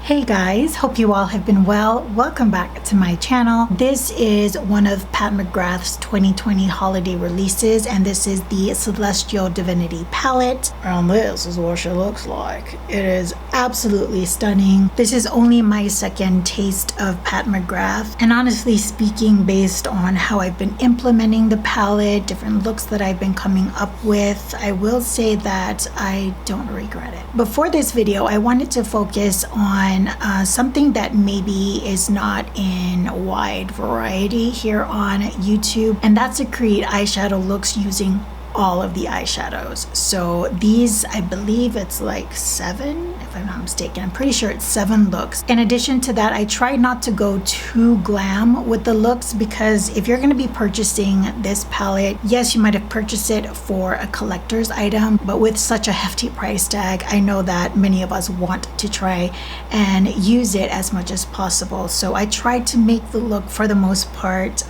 Hey guys, hope you all have been well. Welcome back to my channel. This is one of Pat Mcgrath's 2020 holiday releases, and this is the Celestial Divinity palette. And this is what she looks like. It is absolutely stunning. This is only my second taste of Pat Mcgrath, and honestly speaking, based on how I've been implementing the palette, different looks that I've been coming up with, I will say that I don't regret it. Before this video, I wanted to focus on something that maybe is not in wide variety here on YouTube, and that's to create eyeshadow looks using all of the eyeshadows. So these, I believe it's like 7, if I'm not mistaken. I'm pretty sure it's 7 looks. In addition to that, I try not to go too glam with the looks, because if you're going to be purchasing this palette, yes, you might have purchased it for a collector's item, but with such a hefty price tag, I know that many of us want to try and use it as much as possible. So I tried to make the look, for the most part,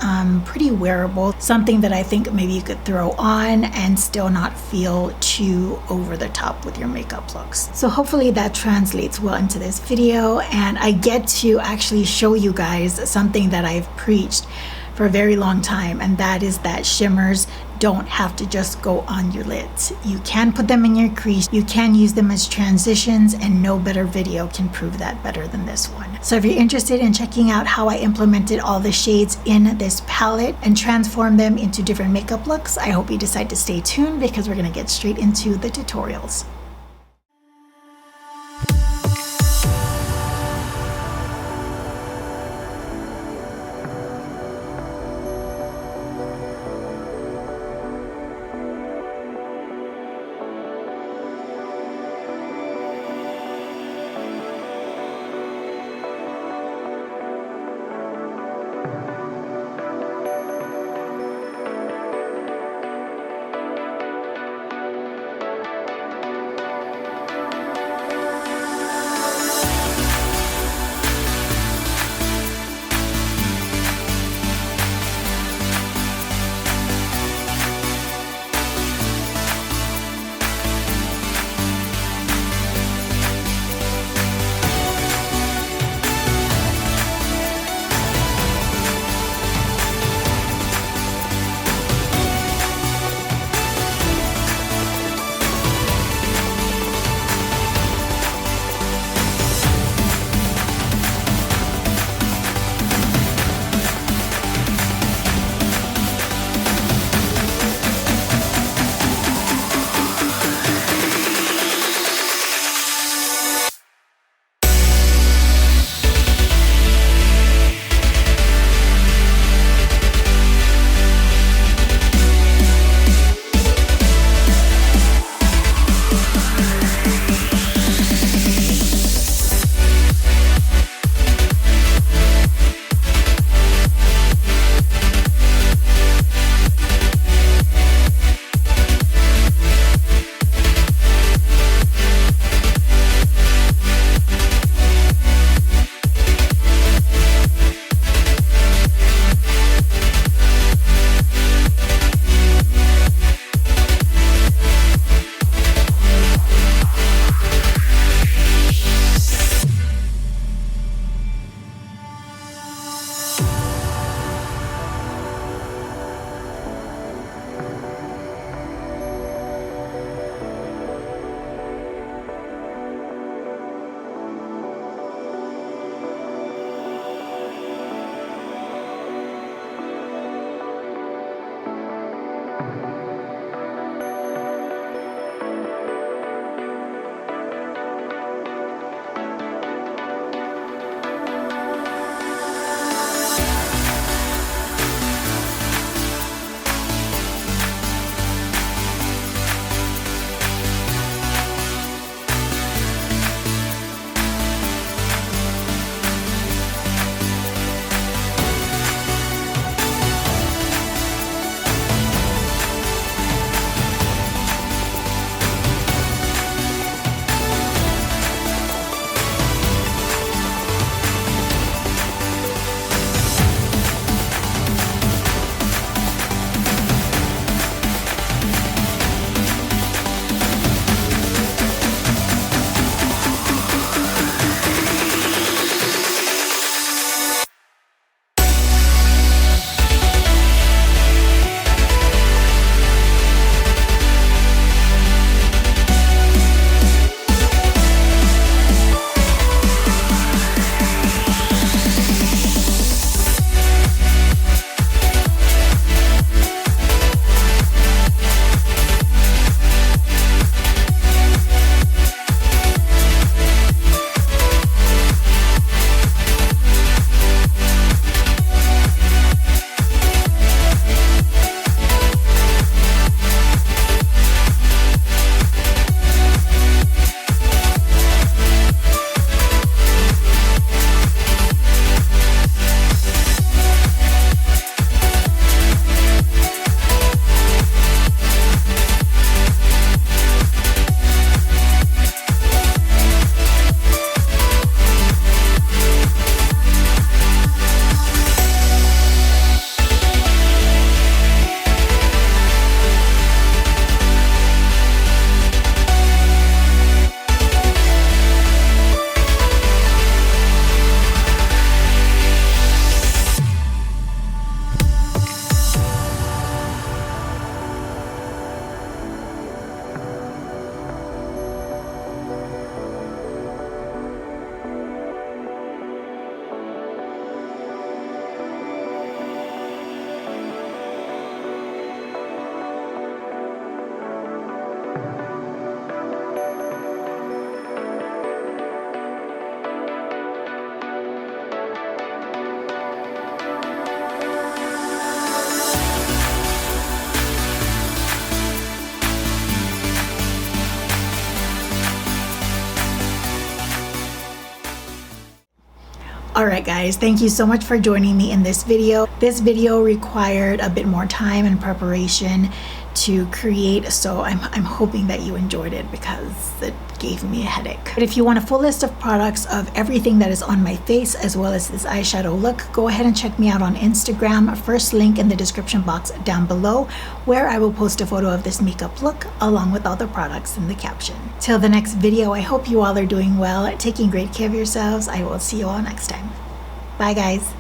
pretty wearable, something that I think maybe you could throw on and still not feel too over the top with your makeup looks. So hopefully that translates well into this video, and I get to actually show you guys something that I've preached for a very long time, and that is that shimmers don't have to just go on your lids. You can put them in your crease, you can use them as transitions, and no better video can prove that better than this one. So if you're interested in checking out how I implemented all the shades in this palette and transform them into different makeup looks, I hope you decide to stay tuned, because we're gonna get straight into the tutorials. Alright guys, thank you so much for joining me in this video. This video required a bit more time and preparation to create, so I'm hoping that you enjoyed it because it gave me a headache. But if you want a full list of products of everything that is on my face as well as this eyeshadow look, go ahead and check me out on Instagram. First link in the description box down below, where I will post a photo of this makeup look along with all the products in the caption. Till the next video, I hope you all are doing well, taking great care of yourselves. I will see you all next time. Bye guys.